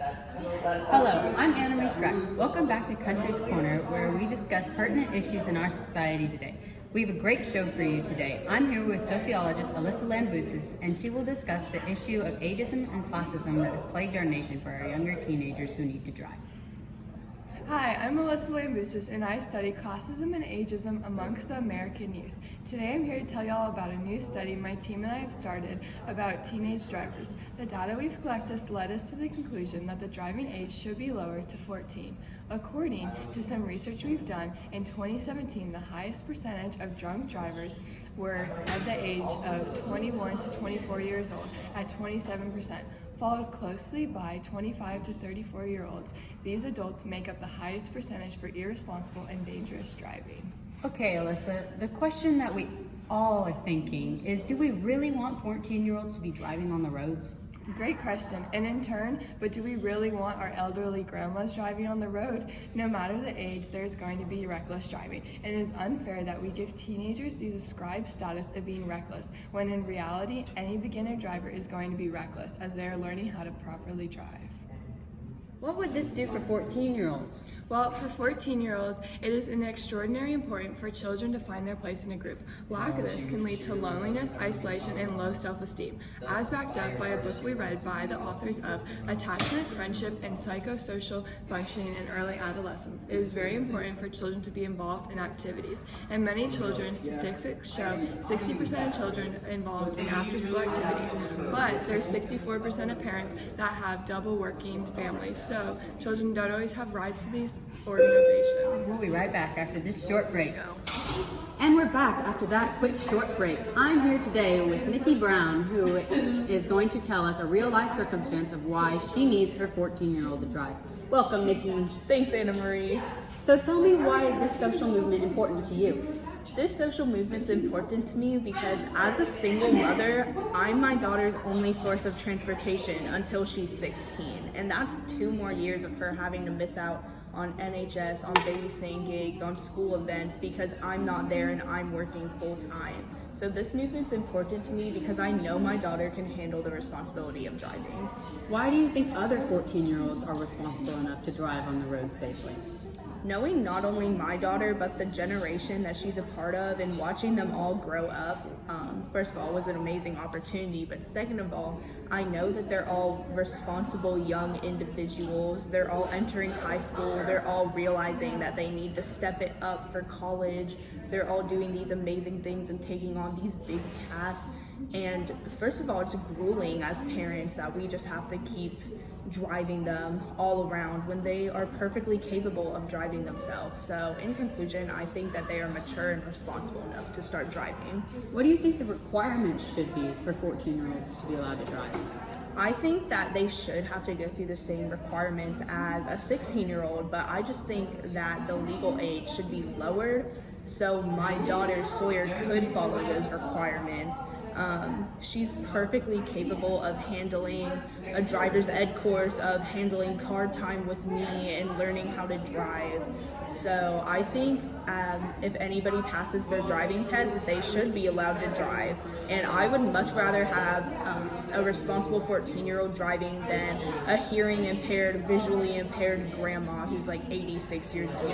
Hello, I'm Annamarie Schreck. Welcome back to Country's Corner, where we discuss pertinent issues in our society today. We have a great show for you today. I'm here with sociologist Alyssa Lambouses, and she will discuss the issue of ageism and classism that has plagued our nation for our younger teenagers who need to drive. Hi, I'm Alyssa Lambouses, and I study classism and ageism amongst the American youth. Today I'm here to tell y'all about a new study my team and I have started about teenage drivers. The data we've collected led us to the conclusion that the driving age should be lowered to 14. According to some research we've done, in 2017, the highest percentage of drunk drivers were at the age of 21 to 24 years old at 27%. Followed closely by 25 to 34-year-olds. These adults make up the highest percentage for irresponsible and dangerous driving. Okay, Alyssa, the question that we all are thinking is, do we really want 14-year-olds to be driving on the roads? Great question. And in turn, but do we really want our elderly grandmas driving on the road? No matter the age, there's going to be reckless driving. And it is unfair that we give teenagers these ascribed status of being reckless, when in reality, any beginner driver is going to be reckless as they are learning how to properly drive. What would this do for 14-year-olds? Well, for 14-year-olds, it is extraordinarily important for children to find their place in a group. Lack of this can lead to loneliness, isolation, and low self-esteem, as backed up by a book we read by the authors of Attachment, Friendship, and Psychosocial Functioning in Early Adolescence. It is very important for children to be involved in activities, and many children's statistics show 60% of children involved in after-school activities, but there's 64% of parents that have double working families, so children don't always have rights to these organizations. We'll be right back after this short break. And we're back after that quick short break. I'm here today with Nikki Brown, who is going to tell us a real life circumstance of why she needs her 14-year-old to drive. Welcome, Nikki. Thanks, Annamarie. So tell me, why is this social movement important to you? This social movement's important to me because as a single mother, I'm my daughter's only source of transportation until she's 16. And that's 2 more years of her having to miss out on NHS, on babysitting gigs, on school events because I'm not there and I'm working full time. So this movement's important to me because I know my daughter can handle the responsibility of driving. Why do you think other 14-year-olds are responsible enough to drive on the road safely? Knowing not only my daughter, but the generation that she's a part of and watching them all grow up, first of all, was an amazing opportunity. But second of all, I know that they're all responsible young individuals. They're all entering high school. They're all realizing that they need to step it up for college. They're all doing these amazing things and taking on these big tasks. And first of all, it's grueling as parents that we just have to keep driving them all around when they are perfectly capable of driving themselves. So in conclusion, I think that they are mature and responsible enough to start driving. What do you think the requirements should be for 14-year-olds to be allowed to drive? I think that they should have to go through the same requirements as a 16-year-old, but I just think that the legal age should be lowered so my daughter Sawyer could follow those requirements. She's perfectly capable of handling a driver's ed course, of handling car time with me and learning how to drive. So I think if anybody passes their driving test, they should be allowed to drive. And I would much rather have a responsible 14-year-old driving than a hearing impaired, visually impaired grandma who's like 86 years old.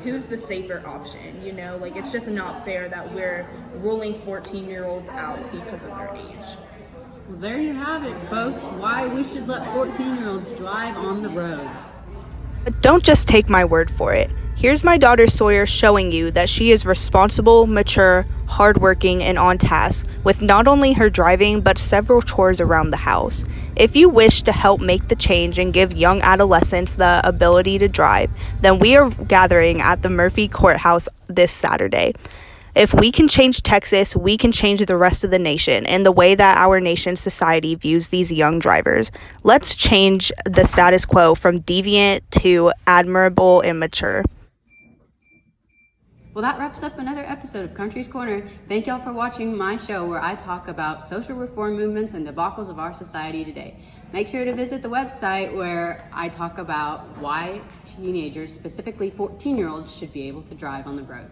Who's the safer option? You know, like, it's just not fair that we're ruling 14-year-olds out because of their age. Well, there you have it, folks. Why we should let 14-year-olds drive on the road. Don't just take my word for it. Here's my daughter Sawyer showing you that she is responsible, mature, hardworking, and on task with not only her driving but several chores around the house. If you wish to help make the change and give young adolescents the ability to drive, then we are gathering at the Murphy Courthouse this Saturday. If we can change Texas, we can change the rest of the nation and the way that our nation's society views these young drivers. Let's change the status quo from deviant to admirable and mature. Well, that wraps up another episode of Country's Corner. Thank y'all for watching my show where I talk about social reform movements and debacles of our society today. Make sure to visit the website where I talk about why teenagers, specifically 14-year-olds, should be able to drive on the road.